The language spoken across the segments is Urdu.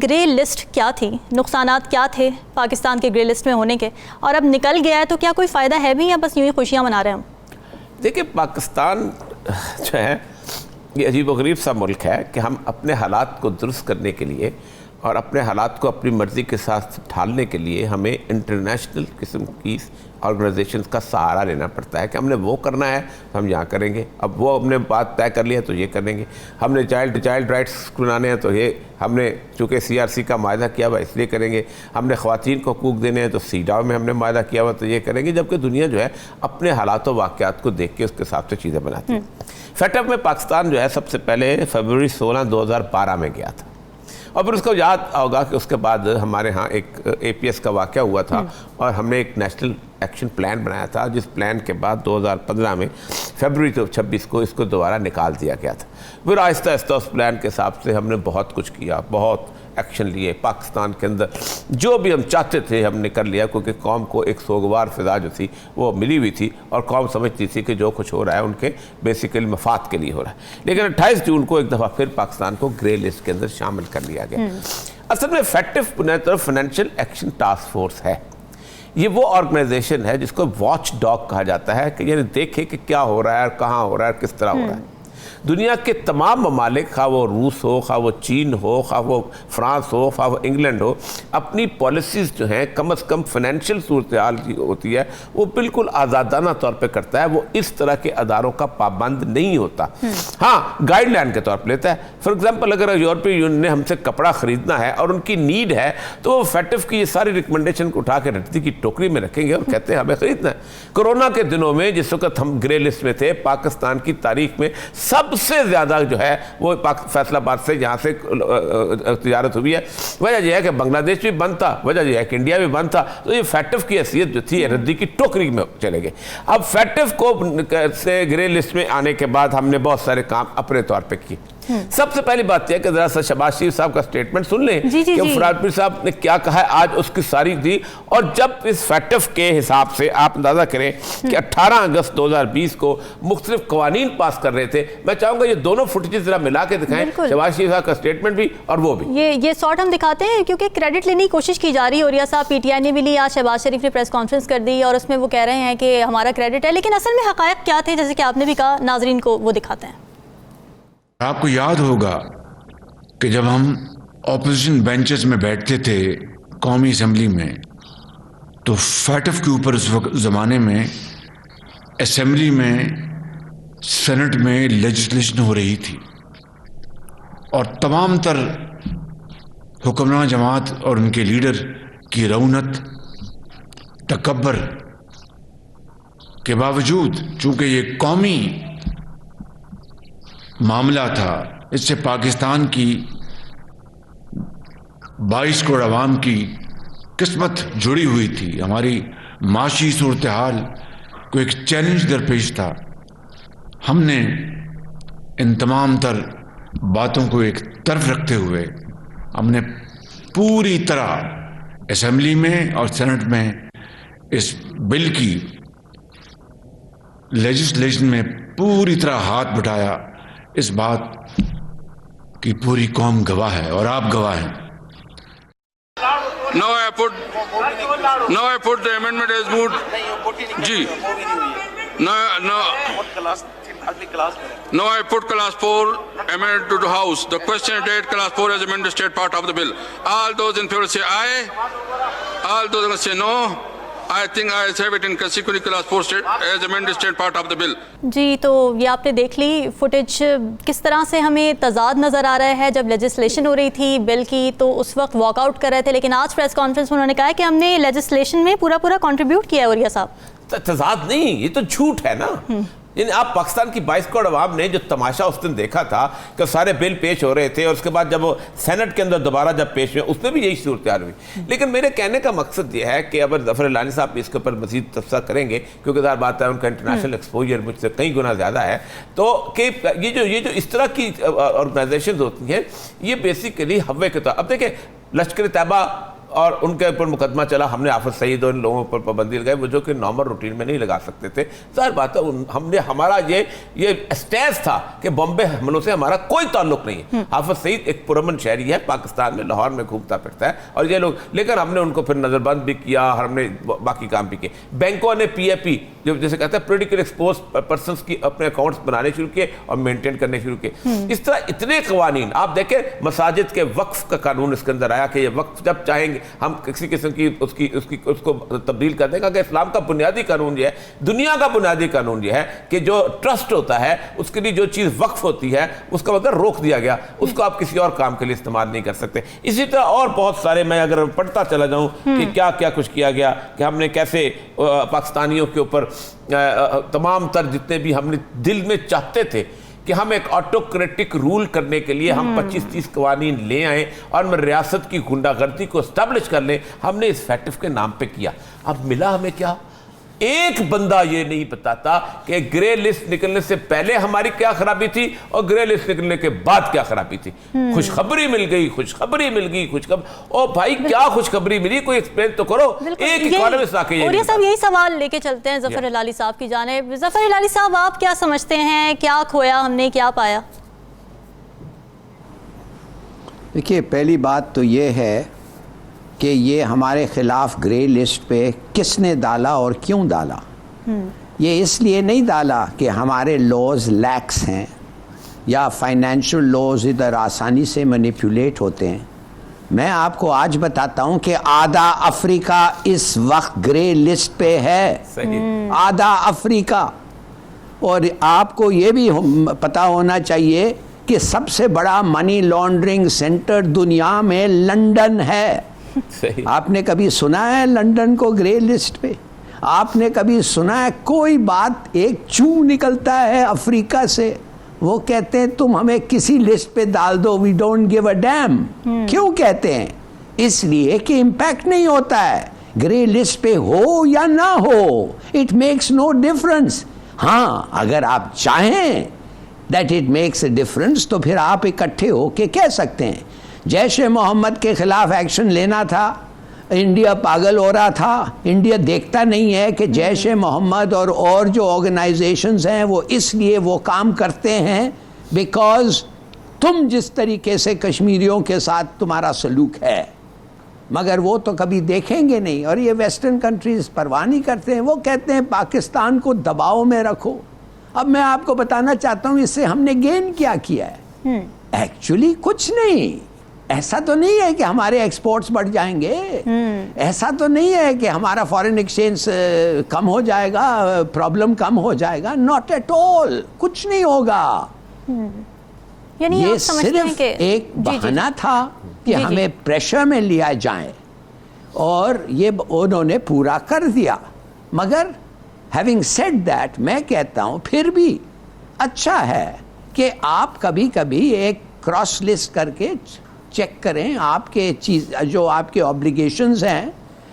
گرے لسٹ کیا تھی، نقصانات کیا تھے پاکستان کے گرے لسٹ میں ہونے کے، اور اب نکل گیا ہے تو کیا کوئی فائدہ ہے بھی یا بس یوں ہی خوشیاں منا رہے ہیں ہم؟ دیکھیں، پاکستان جو ہے یہ عجیب و غریب سا ملک ہے کہ ہم اپنے حالات کو درست کرنے کے لیے اور اپنے حالات کو اپنی مرضی کے ساتھ ڈھالنے کے لیے ہمیں انٹرنیشنل قسم کی آرگنائزیشنز کا سہارا لینا پڑتا ہے کہ ہم نے وہ کرنا ہے تو ہم یہاں کریں گے، اب وہ ہم نے بات طے کر لیا تو یہ کریں گے، ہم نے چائلڈ رائٹس بنانے ہیں تو یہ ہم نے چونکہ CRC کا معاہدہ کیا ہوا اس لیے کریں گے، ہم نے خواتین کو حقوق دینے ہیں تو CEDAW میں ہم نے معاہدہ کیا ہوا تو یہ کریں گے، جبکہ دنیا جو ہے اپنے حالات و واقعات کو دیکھ کے اس کے حساب سے چیزیں بناتی ہے۔ سیٹ اپ میں پاکستان جو ہے سب سے پہلے فروری 16 2012 میں گیا تھا، اور پھر اس کو یاد ہوگا کہ اس کے بعد ہمارے ہاں ایک APS کا واقعہ ہوا تھا اور ہم نے ایک نیشنل ایکشن پلان بنایا تھا، جس پلان کے بعد 2015 میں فروری 26 کو اس کو دوبارہ نکال دیا گیا تھا۔ پھر آہستہ آہستہ اس پلان کے حساب سے ہم نے بہت کچھ کیا، بہت ایکشن لیے، پاکستان کے اندر جو بھی ہم چاہتے تھے ہم نے کر لیا، کیونکہ قوم کو ایک سوگوار فضا جو تھی وہ ملی ہوئی تھی اور قوم سمجھتی تھی کہ جو کچھ ہو رہا ہے ان کے بیسیکلی مفاد کے لیے ہو رہا ہے۔ لیکن 28 جون کو ایک دفعہ پھر پاکستان کو گرے لسٹ کے اندر شامل کر لیا گیا۔ اصل میں FATF financial action task force ہے، یہ وہ آرگنائزیشن ہے جس کو واچ ڈاگ کہا جاتا ہے، کہ یعنی دیکھے کہ کیا ہو رہا ہے اور کہاں ہو رہا ہے اور کس طرح ہو رہا ہے۔ دنیا کے تمام ممالک، خواہ وہ روس ہو، خواہ وہ چین ہو، خواہ وہ فرانس ہو، خواہ وہ انگلینڈ ہو، اپنی پالیسیز جو ہیں کم از کم فائنینشیل صورتحال کی ہوتی ہے وہ بالکل آزادانہ طور پہ کرتا ہے، وہ اس طرح کے اداروں کا پابند نہیں ہوتا، ہاں گائیڈ لائن کے طور پہ لیتا ہے۔ فار ایگزامپل اگر یورپی یونین نے ہم سے کپڑا خریدنا ہے اور ان کی نیڈ ہے تو وہ فیٹف کی یہ ساری ریکمنڈیشن کو اٹھا کے رٹتی کی ٹوکری میں رکھیں گے اور کہتے ہیں ہمیں خریدنا ہے۔ کورونا کے دنوں میں جس وقت ہم گرے لسٹ میں تھے، پاکستان کی تاریخ میں سب سے زیادہ جو ہے وہ فیصل آباد سے یہاں سے تجارت ہوئی ہے۔ وجہ یہ ہے کہ بنگلہ دیش بھی بند تھا، وجہ یہ ہے کہ انڈیا بھی بند تھا، تو یہ فیٹف کی حیثیت جو تھی ردی کی ٹوکری میں چلے گئے۔ اب فیٹف کو سے گرے لسٹ میں آنے کے بعد ہم نے بہت سارے کام اپنے طور پہ کیے۔ سب سے پہلی بات یہ ہے کہ ذرا سا شہباز شریف صاحب کا سٹیٹمنٹ سن لیں کہ فراد پیر صاحب نے کیا کہا ہے آج، اس کی ساری تھی۔ اور جب اس فیٹف کے حساب سے آپ اندازہ کریں کہ 18 اگست 2020 کو مختلف قوانین پاس کر رہے تھے، میں چاہوں گا یہ دونوں فوٹیجز ذرا ملا کے دکھائیں، شہباز شریف صاحب کا سٹیٹمنٹ بھی اور وہ بھی۔ یہ سارٹ ہم دکھاتے ہیں کیونکہ کریڈٹ لینے کی کوشش کی جا رہی ہے، اور صاحب PTI نے بھی لی، آج شہباز شریف نے پریس کانفرنس کر دی اور اس میں وہ کہہ رہے ہیں کہ ہمارا کریڈٹ ہے، لیکن اصل میں حقائق کیا تھے جیسے کہ آپ نے بھی کہا، ناظرین کو وہ دکھاتے ہیں۔ آپ کو یاد ہوگا کہ جب ہم اپوزیشن بینچز میں بیٹھتے تھے قومی اسمبلی میں، تو فیٹف کے اوپر اس وقت زمانے میں اسمبلی میں سینٹ میں لیجسلیشن ہو رہی تھی، اور تمام تر حکمران جماعت اور ان کے لیڈر کی رونت تکبر کے باوجود، چونکہ یہ قومی معاملہ تھا، اس سے پاکستان کی 22 کروڑ عوام کی قسمت جڑی ہوئی تھی، ہماری معاشی صورتحال کو ایک چیلنج درپیش تھا، ہم نے ان تمام تر باتوں کو ایک طرف رکھتے ہوئے ہم نے پوری طرح اسمبلی میں اور سینٹ میں اس بل کی لیجسلیشن میں پوری طرح ہاتھ بٹایا۔ اس بات کی پوری قوم گواہ ہے اور آپ گواہ ہیں۔ Now I put the amendment as moved. G Now I put class 4 amendment to the House. The question date class 4 as amended state part of the bill. All those in favor say aye. All those against say no. I think I have it in consecutive class 4 state as amended state part of the bill. جی تو یہ آپ نے دیکھ لی فوٹیج، کس طرح سے ہمیں تضاد نظر آ رہا ہے۔ جب لیجسلیشن ہو رہی تھی بل کی تو اس وقت واک آؤٹ کر رہے تھے، لیکن آج پریس کانفرنس میں انہوں نے کہا کہ ہم نے لیجسلیشن میں پورا کنٹریبیوٹ کیا ہے۔ اور یہ صاحب تضاد نہیں، یہ تو جھوٹ ہے نا۔ یعنی آپ پاکستان کی 22 کروڑ عوام نے جو تماشا اس دن دیکھا تھا کہ سارے بل پیش ہو رہے تھے، اور اس کے بعد جب وہ سینٹ کے اندر دوبارہ جب پیش ہوئے اس میں بھی یہی صورتحال ہوئی۔ لیکن میرے کہنے کا مقصد یہ ہے کہ اب ظفر لانی صاحب بھی اس کے اوپر مزید تبصرہ کریں گے، کیونکہ ظاہر بات ہے ان کا انٹرنیشنل ایکسپوجر مجھ سے کئی گنا زیادہ ہے، تو کہ یہ جو اس طرح کی آرگنائزیشنز ہوتی ہیں یہ بیسیکلی ہوے کے طور۔ اب دیکھیں لشکر طیبہ اور ان کے اوپر مقدمہ چلا, ہم نے حافظ سعید اور ان لوگوں پر پابندی لگائی وہ جو کہ نارمل روٹین میں نہیں لگا سکتے تھے. ظاہر بات ہے ہم نے ہمارا یہ اسٹیز تھا کہ بامبے حملوں سے ہمارا کوئی تعلق نہیں ہے. حافظ سعید ایک پرامن شہری ہے, پاکستان میں لاہور میں گھومتا پھرتا ہے, اور یہ لوگ, لیکن ہم نے ان کو پھر نظر بند بھی کیا اور ہم نے باقی کام بھی کیے. بینکوں نے پی اے پی جو جیسے کہتے ہیں پولیٹیکل ایکسپوز پرسنس کی اپنے اکاؤنٹس بنانے شروع کیے اور مینٹین کرنے شروع کیے. اس طرح اتنے قوانین آپ دیکھیں, مساجد کے وقف کا قانون اس کے اندر آیا کہ یہ وقف جب چاہیں گے ہم کسی قسم کی اس کو تبدیل کر دیں گا, کہ اسلام کا بنیادی قانون یہ ہے, دنیا کا بنیادی قانون یہ ہے کہ جو ٹرسٹ ہوتا ہے اس کے لیے جو چیز وقف ہوتی ہے اس کا مطلب روک دیا گیا, اس کو آپ کسی اور کام کے لیے استعمال نہیں کر سکتے. اسی طرح اور بہت سارے, میں اگر پڑھتا چلا جاؤں کہ کیا کیا کچھ کیا گیا, کہ ہم نے کیسے پاکستانیوں کے اوپر تمام تر جتنے بھی ہم نے دل میں چاہتے تھے کہ ہم ایک آٹوکریٹک رول کرنے کے لیے ہم 25-30 قوانین لے آئیں اور ہم ریاست کی غنڈہ گردی کو اسٹیبلش کر لیں, ہم نے اس فیٹف کے نام پہ کیا. اب ملا ہمیں کیا؟ ایک بندہ یہ نہیں بتاتا کہ گرے لسٹ نکلنے سے پہلے ہماری کیا خرابی تھی اور گرے لسٹ نکلنے کے بعد کیا خرابی تھی. خوشخبری مل گئی, خوشخبری مل گئی, او بھائی کیا خوشخبری ملی, کوئی ایکسپلین تو کرو. ایک اکانومسٹ آ کے یہ صاحب یہی سوال لے کے چلتے ہیں ظفر ہلالی صاحب کی جانب. ظفر ہلالی صاحب, آپ کیا سمجھتے ہیں, کیا کھویا ہم نے, کیا پایا؟ دیکھیے, پہلی بات تو یہ ہے کہ یہ ہمارے خلاف گرے لسٹ پہ کس نے ڈالا اور کیوں ڈالا. یہ اس لیے نہیں ڈالا کہ ہمارے لاز لیکس ہیں یا فائنینشل لاز ادھر آسانی سے مینیپولیٹ ہوتے ہیں. میں آپ کو آج بتاتا ہوں کہ آدھا افریقہ اس وقت گرے لسٹ پہ ہے, آدھا افریقہ. اور آپ کو یہ بھی پتہ ہونا چاہیے کہ سب سے بڑا منی لانڈرنگ سینٹر دنیا میں لنڈن ہے. آپ نے کبھی سنا ہے لنڈن کو گرے لسٹ پہ؟ آپ نے کبھی سنا ہے کوئی بات, ایک چوں نکلتا ہے افریقہ سے, وہ کہتے ہیں تم ہمیں کسی لسٹ پہ ڈال دو, we don't give a damn. کیوں کہتے ہیں؟ اس لیے کہ امپیکٹ نہیں ہوتا ہے. گرے لسٹ پہ ہو یا نہ ہو, اٹ میکس نو ڈفرنس. ہاں, اگر آپ چاہیں that it makes a difference تو پھر آپ اکٹھے ہو کے کہہ سکتے ہیں جیش محمد کے خلاف ایکشن لینا تھا, انڈیا پاگل ہو رہا تھا. انڈیا دیکھتا نہیں ہے کہ جیش محمد اور جو آرگنائزیشنز ہیں وہ اس لیے وہ کام کرتے ہیں بیکاز تم جس طریقے سے کشمیریوں کے ساتھ تمہارا سلوک ہے, مگر وہ تو کبھی دیکھیں گے نہیں. اور یہ ویسٹرن کنٹریز پرواہ نہیں کرتے ہیں, وہ کہتے ہیں پاکستان کو دباؤ میں رکھو. اب میں آپ کو بتانا چاہتا ہوں اس سے ہم نے گین کیا ہے. ایکچولی کچھ نہیں. ایسا تو نہیں ہے کہ ہمارے ایکسپورٹس بڑھ جائیں گے, ایسا تو نہیں ہے کہ ہمارا فارن ایکسچینج کم ہو جائے گا, پرابلم کم ہو جائے گا. ناٹ ایٹ آل, کچھ نہیں ہوگا. یعنی یہ صرف ایک بہانہ تھا کہ ہمیں پریشر میں لیا جائیں, اور یہ انہوں نے پورا کر دیا. مگر ہیونگ سیڈ دیٹ, میں کہتا ہوں پھر بھی اچھا ہے کہ آپ کبھی کبھی ایک کراس لسٹ کر کے چیک کریں آپ کے چیز جو آپ کے آبلیگیشنز ہیں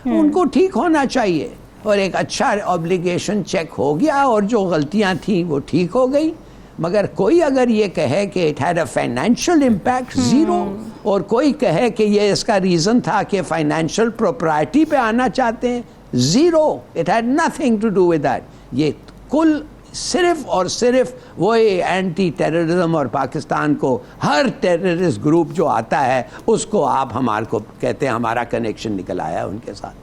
ان کو ٹھیک ہونا چاہیے. اور ایک اچھا آبلیگیشن چیک ہو گیا اور جو غلطیاں تھیں وہ ٹھیک ہو گئی. مگر کوئی اگر یہ کہے کہ it had a financial impact, zero. اور کوئی کہے کہ یہ اس کا ریزن تھا کہ فائنینشیل پروپرائٹی پہ آنا چاہتے ہیں, zero. It had nothing to do with that. یہ کل صرف اور صرف وہی اینٹی ٹیررزم, اور پاکستان کو ہر ٹیررسٹ گروپ جو آتا ہے اس کو آپ ہمارے کو کہتے ہیں ہمارا کنیکشن نکل آیا ان کے ساتھ.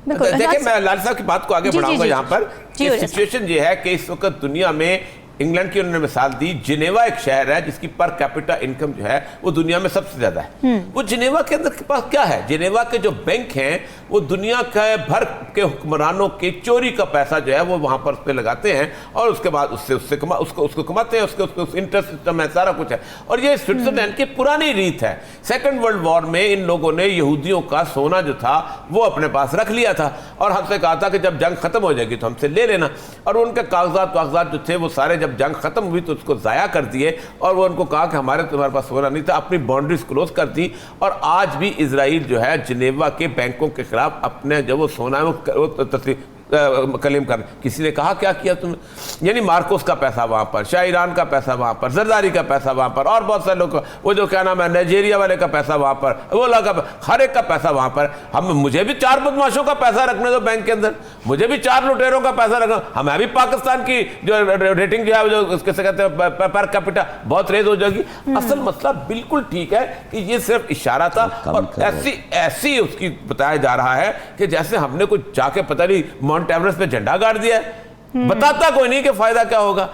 دیکھیں, میں لال صاحب کی بات کو آگے بڑھاؤں گا یہاں پر. سچویشن یہ ہے کہ اس وقت دنیا میں انگلینڈ کی انہوں نے مثال دی, جنیوا ایک شہر ہے جس کی پر کیپٹا انکم جو ہے وہ دنیا میں سب سے زیادہ ہے. وہ جنیوا کے اندر کے پاس کیا ہے, جنیوا کے جو بینک ہیں وہ دنیا کے بھر کے حکمرانوں کی چوری کا پیسہ جو ہے وہ وہاں پر اس پہ لگاتے ہیں, اور اس کے بعد اس کو کماتے ہیں, اس کے انٹرسٹ سسٹم ہے, سارا کچھ ہے. اور یہ سوئٹزرلینڈ کی پرانی ریت ہے. سیکنڈ ورلڈ وار میں ان لوگوں نے یہودیوں کا سونا جو تھا وہ اپنے پاس رکھ لیا تھا, اور ہم سے کہا تھا کہ جب جنگ ختم ہو جائے گی تو ہم سے لے لینا. اور ان کے کاغذات جو تھے وہ سارے جب جنگ ختم ہوئی تو اس کو ضائع کر دیے, اور وہ ان کو کہا کہ تمہارے پاس سونا نہیں تھا, اپنی باؤنڈریز کلوز کر دی. اور آج بھی اسرائیل جو ہے جنیوا کے بینکوں کے خلاف اپنے جو وہ سونا ہے وہ کلیم کر. کسی نے کہا کیا کیا تم نے؟ یعنی مارکوس کا پیسہ وہاں پر, شاہ ایران کا پیسہ وہاں پر, زرداری کا پیسہ وہاں پر, اور بہت سارے لوگ کا, وہ جو کیا نام ہے نائجیریا والے کا پیسہ وہاں پر, وہ لگا ہر ایک کا پیسہ وہاں پر. مجھے بھی 4 بدماشوں کا پیسہ رکھنے دو بینک کے اندر, مجھے بھی 4 لٹیروں کا پیسہ رکھنا. ہمیں بھی پاکستان کی جو ریٹنگ جو ہے جو اس کے سے کہتے ہیں پر کیپٹا بہت ریز ہو جائے گی. اصل مسئلہ بالکل ٹھیک ہے کہ یہ صرف اشارہ تھا, اور ایسی اس کی بتایا جا رہا ہے کہ جیسے ہم نے کوئی جا کے پتہ نہیں ماؤنٹ ایورسٹ پہ جھنڈا گاڑ دیا ہے, بتاتا کوئی نہیں کہ فائدہ کیا ہوگا.